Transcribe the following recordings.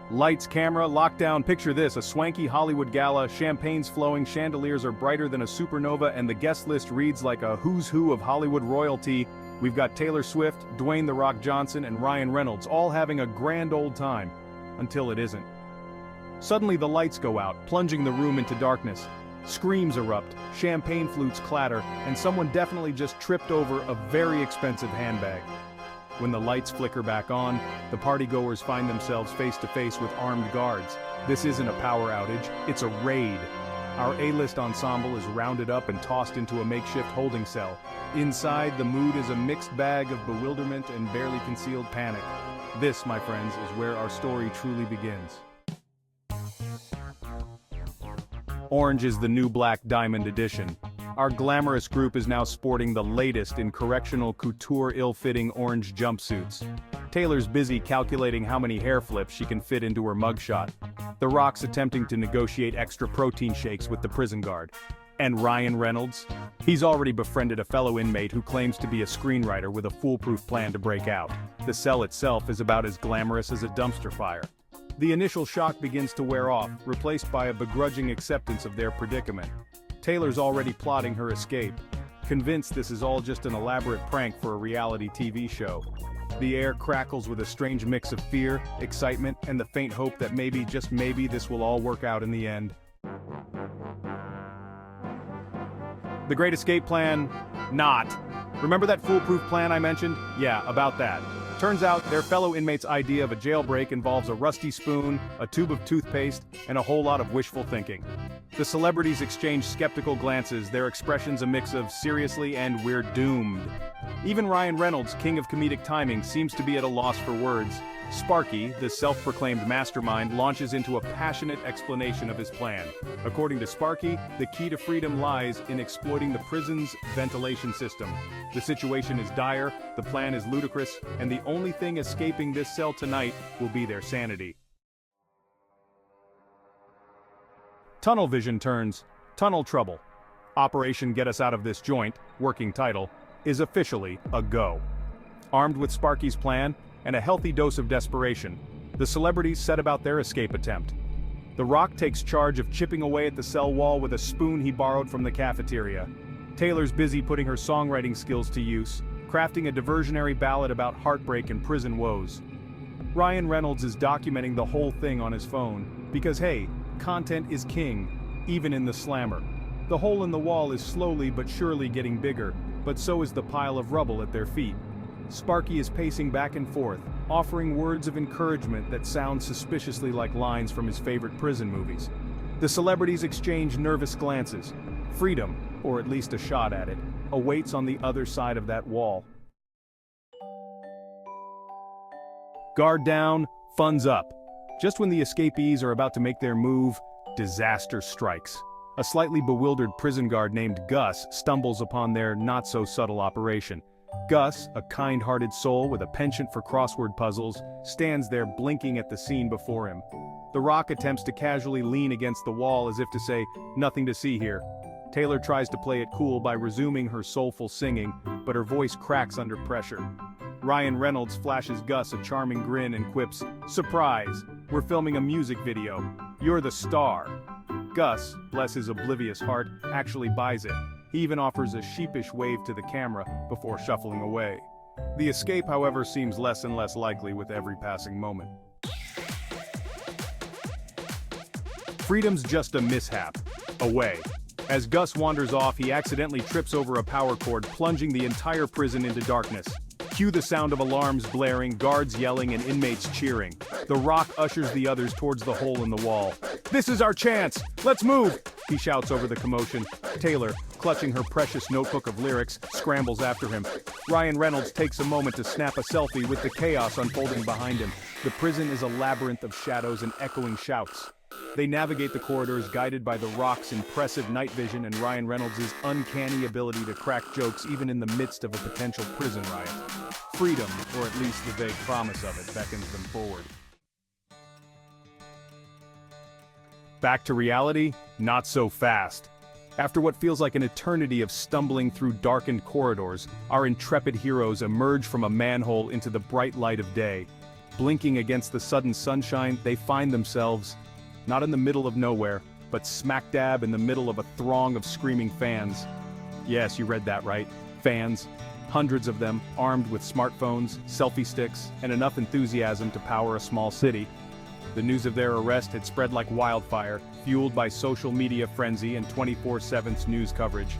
Lights, camera, lockdown. Picture this, a swanky Hollywood gala, champagne's flowing, chandeliers are brighter than a supernova, and the guest list reads like a who's who of Hollywood royalty. We've got Taylor Swift, Dwayne "The Rock" Johnson, and Ryan Reynolds all having a grand old time. Until it isn't. Suddenly the lights go out, plunging the room into darkness. Screams erupt, champagne flutes clatter, and someone definitely just tripped over a very expensive handbag. When the lights flicker back on, the partygoers find themselves face to face with armed guards. This isn't a power outage, it's a raid. Our A-list ensemble is rounded up and tossed into a makeshift holding cell. Inside, the mood is a mixed bag of bewilderment and barely concealed panic. This, my friends, is where our story truly begins. Orange is the new black diamond edition. Our glamorous group is now sporting the latest in correctional couture ill-fitting orange jumpsuits. Taylor's busy calculating how many hair flips she can fit into her mugshot. The Rock's attempting to negotiate extra protein shakes with the prison guard. And Ryan Reynolds? He's already befriended a fellow inmate who claims to be a screenwriter with a foolproof plan to break out. The cell itself is about as glamorous as a dumpster fire. The initial shock begins to wear off, replaced by a begrudging acceptance of their predicament. Taylor's already plotting her escape, convinced this is all just an elaborate prank for a reality TV show. The air crackles with a strange mix of fear, excitement, and the faint hope that maybe, just maybe, this will all work out in the end. The Great Escape Plan? Not. Remember that foolproof plan I mentioned? Yeah, about that. Turns out, their fellow inmates' idea of a jailbreak involves a rusty spoon, a tube of toothpaste, and a whole lot of wishful thinking. The celebrities exchange skeptical glances, their expressions a mix of seriously and we're doomed. Even Ryan Reynolds, king of comedic timing, seems to be at a loss for words. Sparky, the self-proclaimed mastermind, launches into a passionate explanation of his plan. According to Sparky, the key to freedom lies in exploiting the prison's ventilation system. The situation is dire, the plan is ludicrous, and the only thing escaping this cell tonight will be their sanity. Tunnel vision turns Tunnel Trouble. Operation Get Us Out of This Joint, working title, is officially a go. Armed with Sparky's plan, and a healthy dose of desperation, the celebrities set about their escape attempt. The Rock takes charge of chipping away at the cell wall with a spoon he borrowed from the cafeteria. Taylor's busy putting her songwriting skills to use, crafting a diversionary ballad about heartbreak and prison woes. Ryan Reynolds is documenting the whole thing on his phone, because hey, content is king, even in the slammer. The hole in the wall is slowly but surely getting bigger, but so is the pile of rubble at their feet. Sparky is pacing back and forth, offering words of encouragement that sound suspiciously like lines from his favorite prison movies. The celebrities exchange nervous glances. Freedom, or at least a shot at it, awaits on the other side of that wall. Guard down, funds up. Just when the escapees are about to make their move, disaster strikes. A slightly bewildered prison guard named Gus stumbles upon their not-so-subtle operation. Gus, a kind-hearted soul with a penchant for crossword puzzles, stands there blinking at the scene before him. The Rock attempts to casually lean against the wall as if to say, "Nothing to see here." Taylor tries to play it cool by resuming her soulful singing, but her voice cracks under pressure. Ryan Reynolds flashes Gus a charming grin and quips, "Surprise! We're filming a music video. You're the star." Gus, bless his oblivious heart, actually buys it. He even offers a sheepish wave to the camera before shuffling away. The escape, however, seems less and less likely with every passing moment. Freedom's just a mishap. Away. As Gus wanders off, he accidentally trips over a power cord, plunging the entire prison into darkness. Cue the sound of alarms blaring, guards yelling, and inmates cheering. The Rock ushers the others towards the hole in the wall. "This is our chance! Let's move!" he shouts over the commotion. Taylor, clutching her precious notebook of lyrics, scrambles after him. Ryan Reynolds takes a moment to snap a selfie with the chaos unfolding behind him. The prison is a labyrinth of shadows and echoing shouts. They navigate the corridors guided by The Rock's impressive night vision and Ryan Reynolds' uncanny ability to crack jokes even in the midst of a potential prison riot. Freedom, or at least the vague promise of it, beckons them forward. Back to reality? Not so fast. After what feels like an eternity of stumbling through darkened corridors, our intrepid heroes emerge from a manhole into the bright light of day. Blinking against the sudden sunshine, they find themselves, not in the middle of nowhere, but smack dab in the middle of a throng of screaming fans. Yes, you read that right. Fans. Hundreds of them, armed with smartphones, selfie sticks, and enough enthusiasm to power a small city. The news of their arrest had spread like wildfire, fueled by social media frenzy and 24/7 news coverage.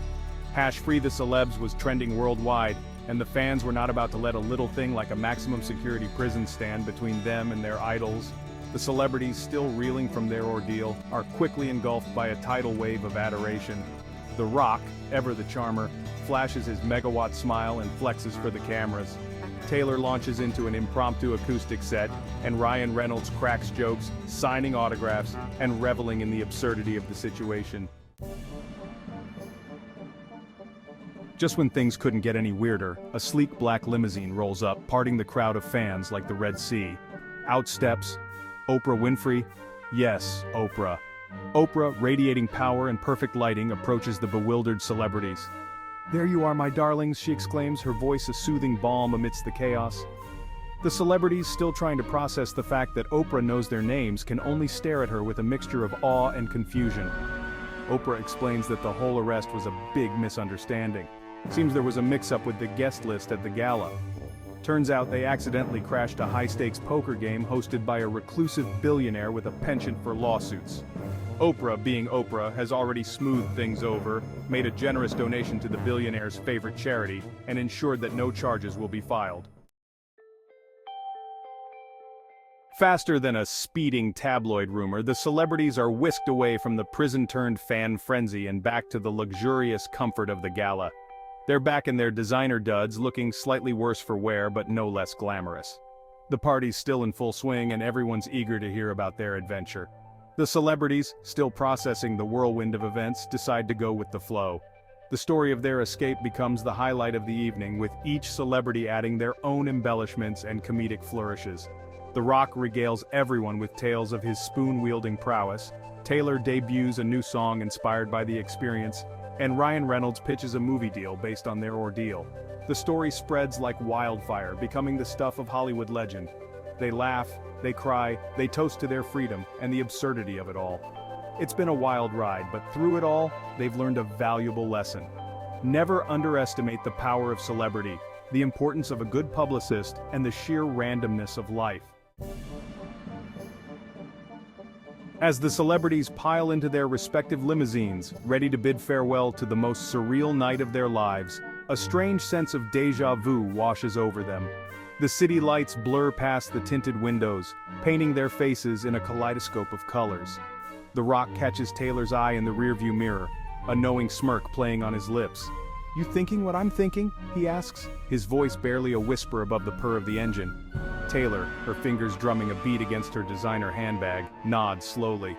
#Free the Celebs was trending worldwide, and the fans were not about to let a little thing like a maximum security prison stand between them and their idols. The celebrities, still reeling from their ordeal, are quickly engulfed by a tidal wave of adoration. The Rock, ever the charmer, flashes his megawatt smile and flexes for the cameras. Taylor launches into an impromptu acoustic set, and Ryan Reynolds cracks jokes, signing autographs, and reveling in the absurdity of the situation. Just when things couldn't get any weirder, a sleek black limousine rolls up, parting the crowd of fans like the Red Sea. Out steps Oprah Winfrey. Yes, Oprah. Oprah, radiating power and perfect lighting, approaches the bewildered celebrities. "There you are, my darlings," she exclaims, her voice a soothing balm amidst the chaos. The celebrities, still trying to process the fact that Oprah knows their names, can only stare at her with a mixture of awe and confusion. Oprah explains that the whole arrest was a big misunderstanding. Seems there was a mix-up with the guest list at the gala. Turns out they accidentally crashed a high-stakes poker game hosted by a reclusive billionaire with a penchant for lawsuits. Oprah, being Oprah, has already smoothed things over, made a generous donation to the billionaire's favorite charity, and ensured that no charges will be filed. Faster than a speeding tabloid rumor, the celebrities are whisked away from the prison-turned-fan frenzy and back to the luxurious comfort of the gala. They're back in their designer duds, looking slightly worse for wear but no less glamorous. The party's still in full swing and everyone's eager to hear about their adventure. The celebrities, still processing the whirlwind of events, decide to go with the flow. The story of their escape becomes the highlight of the evening, with each celebrity adding their own embellishments and comedic flourishes. The Rock regales everyone with tales of his spoon-wielding prowess, Taylor debuts a new song inspired by the experience, and Ryan Reynolds pitches a movie deal based on their ordeal. The story spreads like wildfire, becoming the stuff of Hollywood legend. They laugh, they cry, they toast to their freedom and the absurdity of it all. It's been a wild ride, but through it all, they've learned a valuable lesson. Never underestimate the power of celebrity, the importance of a good publicist, and the sheer randomness of life. As the celebrities pile into their respective limousines, ready to bid farewell to the most surreal night of their lives, a strange sense of déjà vu washes over them. The city lights blur past the tinted windows, painting their faces in a kaleidoscope of colors. The Rock catches Taylor's eye in the rearview mirror, a knowing smirk playing on his lips. "You thinking what I'm thinking?" he asks, his voice barely a whisper above the purr of the engine. Taylor, her fingers drumming a beat against her designer handbag, nods slowly.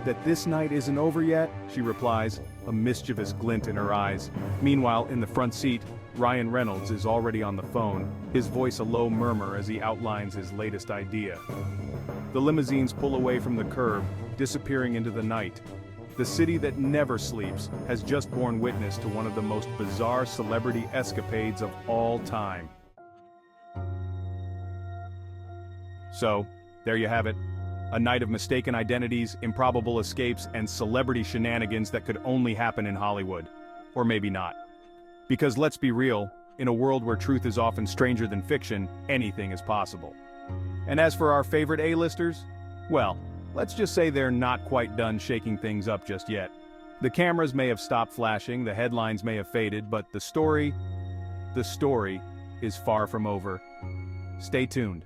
"That this night isn't over yet?" she replies, a mischievous glint in her eyes. Meanwhile, in the front seat, Ryan Reynolds is already on the phone, his voice a low murmur as he outlines his latest idea. The limousines pull away from the curb, disappearing into the night. The city that never sleeps has just borne witness to one of the most bizarre celebrity escapades of all time. So, there you have it. A night of mistaken identities, improbable escapes, and celebrity shenanigans that could only happen in Hollywood. Or maybe not. Because let's be real, in a world where truth is often stranger than fiction, anything is possible. And as for our favorite A-listers, well, let's just say they're not quite done shaking things up just yet. The cameras may have stopped flashing, the headlines may have faded, but the story is far from over. Stay tuned.